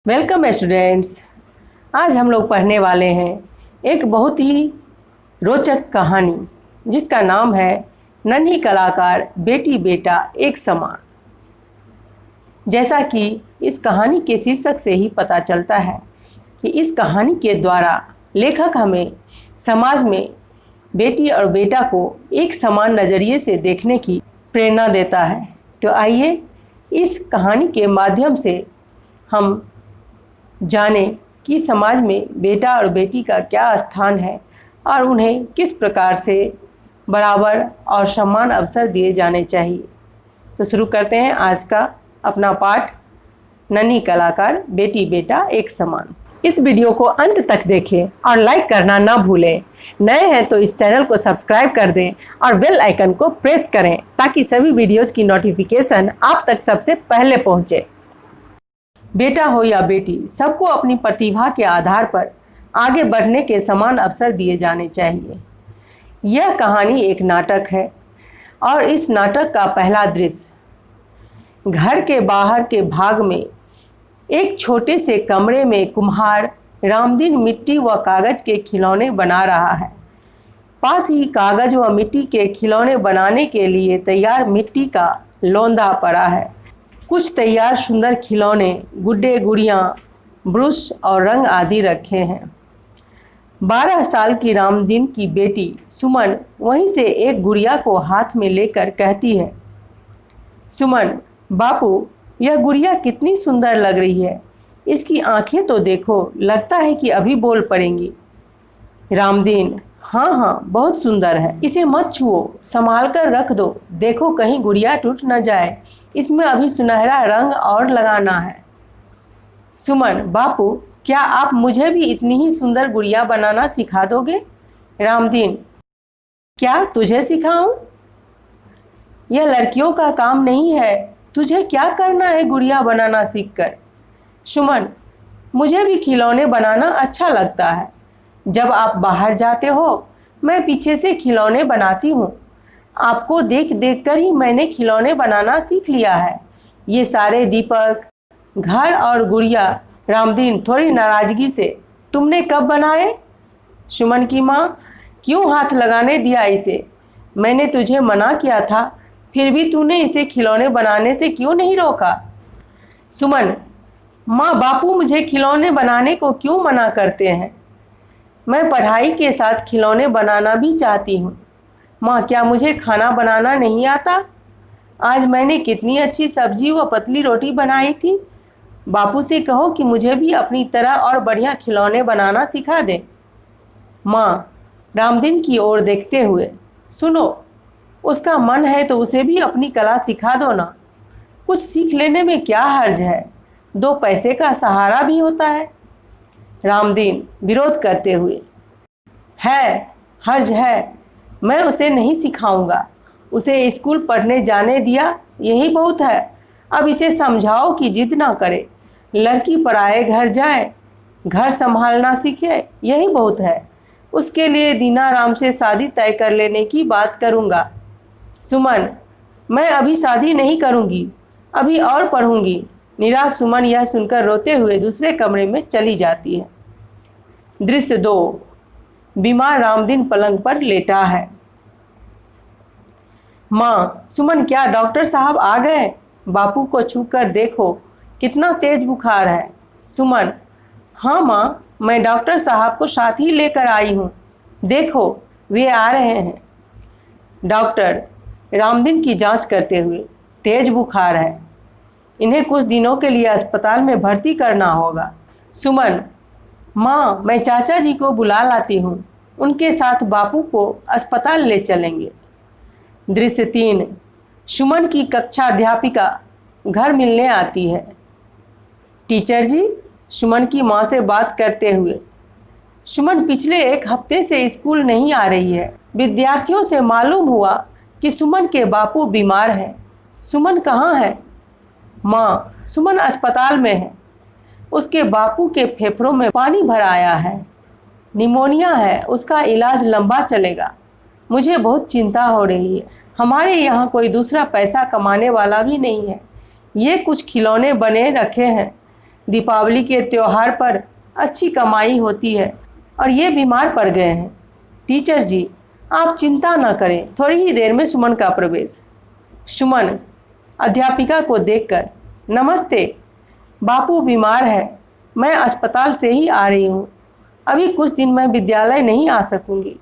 Welcome students. आज हम लोग पढ़ने वाले हैं एक बहुत ही रोचक कहानी जिसका नाम है नन्ही कलाकार बेटी बेटा एक समान। जैसा कि इस कहानी के शीर्षक से ही पता चलता है कि इस कहानी के द्वारा लेखक हमें समाज में बेटी और बेटा को एक समान नज़रिए से देखने की प्रेरणा देता है। तो आइए इस कहानी के माध्यम से हम जाने कि समाज में बेटा और बेटी का क्या स्थान है और उन्हें किस प्रकार से बराबर और समान अवसर दिए जाने चाहिए। तो शुरू करते हैं आज का अपना पाठ, नन्ही कलाकार बेटी बेटा एक समान। इस वीडियो को अंत तक देखें और लाइक करना ना भूलें। नए हैं तो इस चैनल को सब्सक्राइब कर दें और बेल आइकन को प्रेस करें ताकि सभी वीडियोज़ की नोटिफिकेशन आप तक सबसे पहले पहुँचे। बेटा हो या बेटी, सबको अपनी प्रतिभा के आधार पर आगे बढ़ने के समान अवसर दिए जाने चाहिए। यह कहानी एक नाटक है और इस नाटक का पहला दृश्य घर के बाहर के भाग में एक छोटे से कमरे में कुम्हार रामदीन मिट्टी व कागज़ के खिलौने बना रहा है। पास ही कागज़ व मिट्टी के खिलौने बनाने के लिए तैयार मिट्टी का लोंदा पड़ा है। कुछ तैयार सुंदर खिलौने, गुड्डे गुड़ियाँ, ब्रश और रंग आदि रखे हैं। 12 साल की रामदीन की बेटी सुमन वहीं से एक गुड़िया को हाथ में लेकर कहती है, सुमन बापू, यह गुड़िया कितनी सुंदर लग रही है। इसकी आंखें तो देखो, लगता है कि अभी बोल पड़ेंगी। रामदीन, हाँ हाँ बहुत सुंदर है, इसे मत छुओ, संभाल कर रख दो, देखो कहीं गुड़िया टूट न जाए, इसमें अभी सुनहरा रंग और लगाना है। सुमन, बापू क्या आप मुझे भी इतनी ही सुंदर गुड़िया बनाना सिखा दोगे? रामदीन, क्या तुझे सिखाऊं? यह लड़कियों का काम नहीं है, तुझे क्या करना है गुड़िया बनाना सीखकर? सुमन, मुझे भी खिलौने बनाना अच्छा लगता है। जब आप बाहर जाते हो मैं पीछे से खिलौने बनाती हूँ। आपको देख देख कर ही मैंने खिलौने बनाना सीख लिया है। ये सारे दीपक, घर और गुड़िया। रामदीन थोड़ी नाराजगी से, तुमने कब बनाए? सुमन की माँ, क्यों हाथ लगाने दिया इसे? मैंने तुझे मना किया था, फिर भी तूने इसे खिलौने बनाने से क्यों नहीं रोका? सुमन, माँ बापू मुझे खिलौने बनाने को क्यों मना करते हैं? मैं पढ़ाई के साथ खिलौने बनाना भी चाहती हूँ। माँ, क्या मुझे खाना बनाना नहीं आता? आज मैंने कितनी अच्छी सब्जी व पतली रोटी बनाई थी। बापू से कहो कि मुझे भी अपनी तरह और बढ़िया खिलौने बनाना सिखा दे। माँ रामदीन की ओर देखते हुए, सुनो, उसका मन है तो उसे भी अपनी कला सिखा दो ना। कुछ सीख लेने में क्या हर्ज है, 2 पैसे का सहारा भी होता है। रामदीन विरोध करते हुए, है, हर्ज है, मैं उसे नहीं सिखाऊंगा। उसे स्कूल पढ़ने जाने दिया, यही बहुत है। अब इसे समझाओ कि जिद ना करे, लड़की पराए घर जाए, घर संभालना सीखे, यही बहुत है। उसके लिए दीनाराम से शादी तय कर लेने की बात करूंगा। सुमन, मैं अभी शादी नहीं करूंगी, अभी और पढ़ूंगी। निराश सुमन यह सुनकर रोते हुए दूसरे कमरे में चली जाती है। दृश्य 2, बीमार रामदीन पलंग पर लेटा है। माँ, सुमन क्या डॉक्टर साहब आ गए? बापू को छूकर देखो, कितना तेज बुखार है। सुमन, हाँ माँ, मैं डॉक्टर साहब को साथ ही लेकर आई हूँ, देखो वे आ रहे हैं। डॉक्टर रामदीन की जांच करते हुए, तेज बुखार है, इन्हें कुछ दिनों के लिए अस्पताल में भर्ती करना होगा। सुमन, माँ मैं चाचा जी को बुला लाती हूँ, उनके साथ बापू को अस्पताल ले चलेंगे। दृश्य 3, सुमन की कक्षा अध्यापिका घर मिलने आती है। टीचर जी, सुमन की माँ से बात करते हुए, सुमन पिछले 1 हफ्ते से स्कूल नहीं आ रही है। विद्यार्थियों से मालूम हुआ कि सुमन के बापू बीमार हैं। सुमन कहाँ है? माँ, सुमन अस्पताल में है, उसके बापू के फेफड़ों में पानी भर आया है, निमोनिया है, उसका इलाज लंबा चलेगा। मुझे बहुत चिंता हो रही है। हमारे यहाँ कोई दूसरा पैसा कमाने वाला भी नहीं है। ये कुछ खिलौने बने रखे हैं। दीपावली के त्योहार पर अच्छी कमाई होती है और ये बीमार पड़ गए हैं। टीचर जी, आप चिंता न करें, थोड़ी ही देर में सुमन का प्रवेश। सुमन अध्यापिका को देखकर, नमस्ते, बापू बीमार है, मैं अस्पताल से ही आ रही हूँ। अभी कुछ दिन मैं विद्यालय नहीं आ सकूँगी।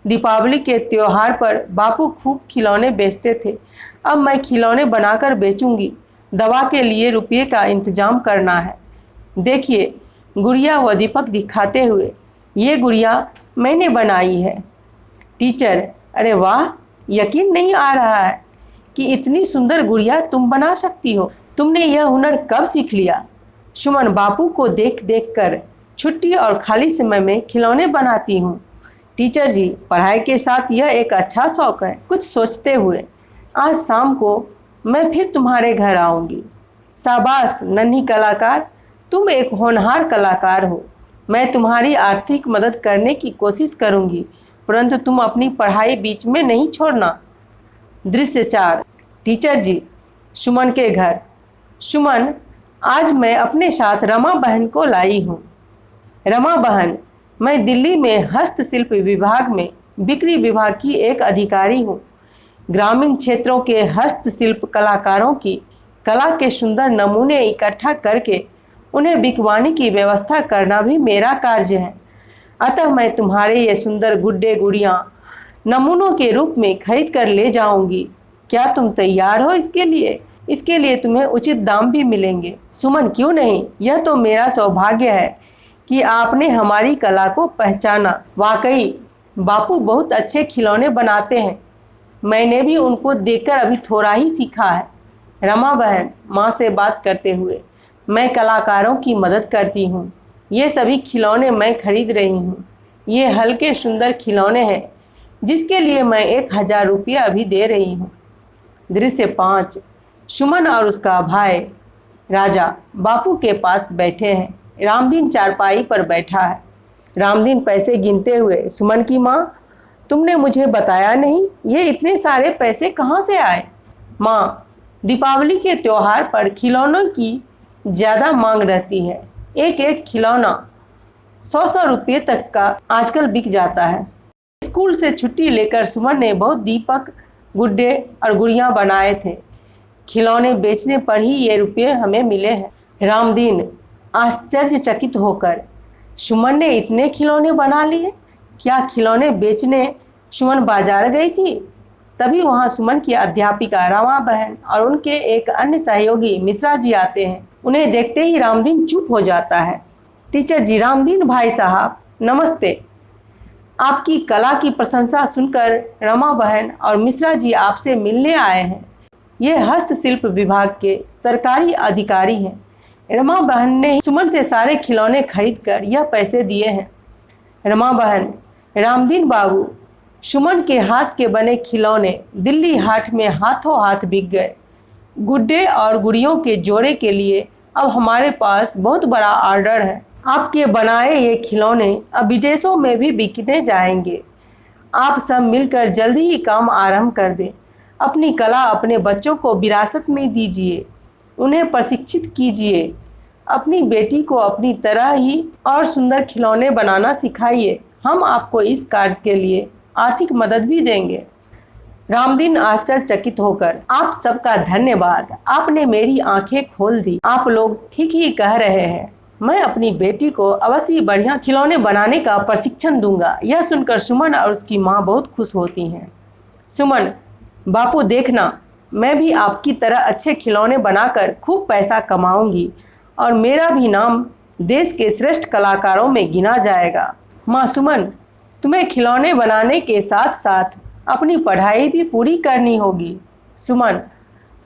दीपावली के त्योहार पर बापू खूब खिलौने बेचते थे, अब मैं खिलौने बनाकर बेचूंगी। दवा के लिए रुपये का इंतजाम करना है। देखिए, गुड़िया व दीपक दिखाते हुए, ये गुड़िया मैंने बनाई है। टीचर, अरे वाह, यकीन नहीं आ रहा है कि इतनी सुंदर गुड़िया तुम बना सकती हो। तुमने यह हुनर कब सीख लिया? सुमन बापू को देख देख कर छुट्टी और खाली समय में खिलौने बनाती हूँ। टीचर जी, पढ़ाई के साथ यह एक अच्छा शौक है। कुछ सोचते हुए, आज शाम को मैं फिर तुम्हारे घर आऊँगी। शाबाश नन्ही कलाकार, तुम एक होनहार कलाकार हो। मैं तुम्हारी आर्थिक मदद करने की कोशिश करूँगी, परंतु तुम अपनी पढ़ाई बीच में नहीं छोड़ना। दृश्य 4। टीचर जी, सुमन के घर। सुमन, आज मैं अपने साथ रमा बहन को लाई हूँ। रमा बहन, मैं दिल्ली में हस्तशिल्प विभाग में बिक्री विभाग की एक अधिकारी हूँ। ग्रामीण क्षेत्रों के हस्तशिल्प कलाकारों की कला के सुंदर नमूने इकट्ठा करके उन्हें बिकवाने की व्यवस्था करना भी मेरा कार्य है। अतः मैं तुम्हारे ये सुंदर गुड्डे गुड़ियाँ नमूनों के रूप में खरीद कर ले जाऊंगी। क्या तुम तैयार हो इसके लिए? इसके लिए तुम्हें उचित दाम भी मिलेंगे। सुमन, क्यों नहीं, यह तो मेरा सौभाग्य है कि आपने हमारी कला को पहचाना। वाकई बापू बहुत अच्छे खिलौने बनाते हैं। मैंने भी उनको देखकर अभी थोड़ा ही सीखा है। रमा बहन माँ से बात करते हुए, मैं कलाकारों की मदद करती हूँ। ये सभी खिलौने मैं खरीद रही हूँ। ये हल्के सुंदर खिलौने हैं जिसके लिए मैं 1000 रुपये अभी दे रही हूँ। दृश्य 5। सुमन और उसका भाई राजा बापू के पास बैठे हैं। रामदीन चारपाई पर बैठा है। रामदीन पैसे गिनते हुए, सुमन की माँ, तुमने मुझे बताया नहीं, ये इतने सारे पैसे कहाँ से आए? माँ, दीपावली के त्योहार पर खिलौनों की ज़्यादा मांग रहती है। एक एक खिलौना 100 रुपये तक का आजकल बिक जाता है। स्कूल से छुट्टी लेकर सुमन ने बहुत दीपक, गुड्डे और गुड़ियाँ बनाए थे। खिलौने बेचने पर ही ये रुपये हमें मिले हैं। रामदीन आश्चर्यचकित होकर, सुमन ने इतने खिलौने बना लिए? क्या खिलौने बेचने सुमन बाजार गई थी? तभी वहाँ सुमन की अध्यापिका रमा बहन और उनके एक अन्य सहयोगी मिश्रा जी आते हैं। उन्हें देखते ही रामदीन चुप हो जाता है। टीचर जी, रामदीन भाई साहब, नमस्ते। आपकी कला की प्रशंसा सुनकर रमा बहन और मिश्रा जी आपसे मिलने आए हैं। ये हस्तशिल्प विभाग के सरकारी अधिकारी हैं। रमा बहन ने सुमन से सारे खिलौने खरीदकर यह पैसे दिए हैं। रमा बहन, रामदीन बाबू, सुमन के हाथ के बने खिलौने दिल्ली हाट में हाथों हाथ बिक गए। गुड्डे और गुड़ियों के जोड़े के लिए अब हमारे पास बहुत बड़ा ऑर्डर है। आपके बनाए ये खिलौने अब विदेशों में भी बिकने जाएंगे। आप सब मिलकर जल्दी ही काम आरंभ कर दें। अपनी कला अपने बच्चों को विरासत में दीजिए, उन्हें प्रशिक्षित कीजिए। अपनी बेटी को अपनी तरह ही और सुंदर खिलौने बनाना सिखाइए। हम आपको इस कार्य के लिए आर्थिक मदद भी देंगे। रामदीन आश्चर्यचकित होकर, आप सबका धन्यवाद, आपने मेरी आंखें खोल दी। आप लोग ठीक ही कह रहे हैं। मैं अपनी बेटी को अवश्य बढ़िया खिलौने बनाने का प्रशिक्षण दूंगा। यह सुनकर सुमन और उसकी माँ बहुत खुश होती हैं। सुमन, बापू देखना, मैं भी आपकी तरह अच्छे खिलौने बनाकर खूब पैसा कमाऊंगी और मेरा भी नाम देश के श्रेष्ठ कलाकारों में गिना जाएगा। माँ सुमन, तुम्हें खिलौने बनाने के साथ साथ अपनी पढ़ाई भी पूरी करनी होगी। सुमन,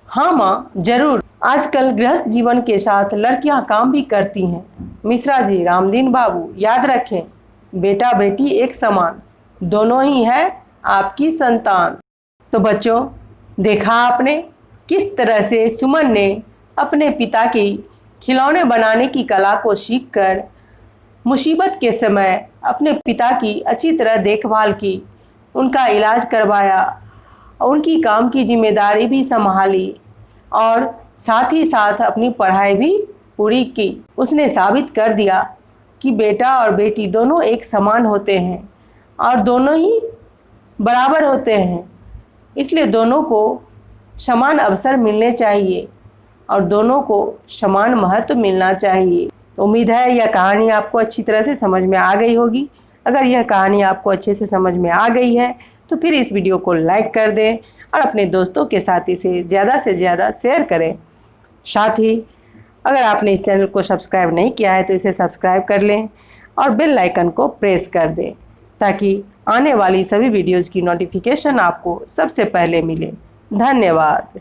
हाँ माँ, जरूर। आजकल गृहस्थ जीवन के साथ लड़कियां काम भी करती हैं। मिश्रा जी, रामदीन बाबू, याद रखें, बेटा बेटी एक समान, दोनों ही है आपकी संतान। तो बच्चों, देखा आपने किस तरह से सुमन ने अपने पिता की खिलौने बनाने की कला को सीखकर मुसीबत के समय अपने पिता की अच्छी तरह देखभाल की, उनका इलाज करवाया और उनकी काम की जिम्मेदारी भी संभाली और साथ ही साथ अपनी पढ़ाई भी पूरी की। उसने साबित कर दिया कि बेटा और बेटी दोनों एक समान होते हैं और दोनों ही बराबर होते हैं, इसलिए दोनों को समान अवसर मिलने चाहिए और दोनों को समान महत्व मिलना चाहिए। उम्मीद है यह कहानी आपको अच्छी तरह से समझ में आ गई होगी। अगर यह कहानी आपको अच्छे से समझ में आ गई है तो फिर इस वीडियो को लाइक कर दें और अपने दोस्तों के साथ इसे ज़्यादा से ज़्यादा शेयर करें। साथ ही अगर आपने इस चैनल को सब्सक्राइब नहीं किया है तो इसे सब्सक्राइब कर लें और बेल आइकन को प्रेस कर दें ताकि आने वाली सभी वीडियोज़ की नोटिफिकेशन आपको सबसे पहले मिले। धन्यवाद।